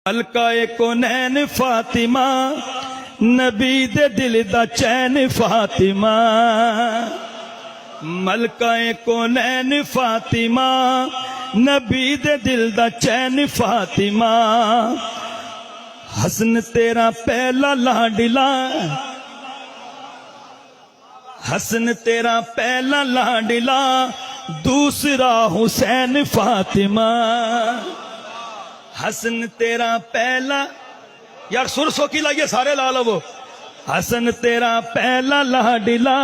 ملکہ کونین فاطمہ نبی دے دل دا چین فاطمہ ملکہ کونین فاطمہ نبی دے دل دا چین فاطمہ حسن تیرا پہلا لاڈلا حسن تیرا پہلا لاڈلا دوسرا حسین فاطمہ حسن تیرا پہلا یار سر سوکی لائیے سارے لا لو حسن تیرا پہلا لاڈلا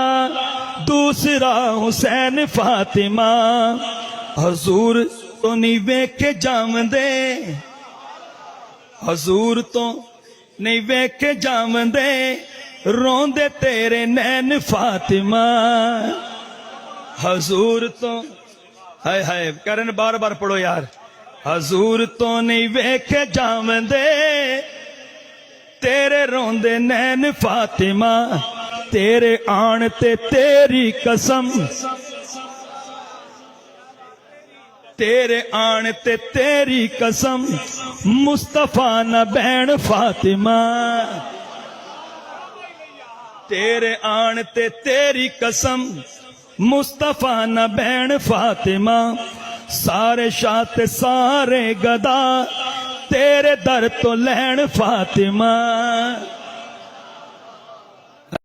دوسرا حسین فاطمہ حضور تو نہیں ویکھے جاوندے حضور تو نہیں ویکھے جاوندے روندے تیرے نین فاطمہ حضور تو ہائے ہائے کرن بار بار پڑھو یار حضور تو نہیں ویکھے جاوندے تیرے روندے نین فاطمہ تیرے آن تے تیری قسم تیرے آن تے تیری قسم مصطفیٰ نہ بین فاطمہ تیرے آن تے تیری قسم مصطفیٰ نہ بین فاطمہ سارے شاہ تے سارے گدا تیرے در تو لین فاطمہ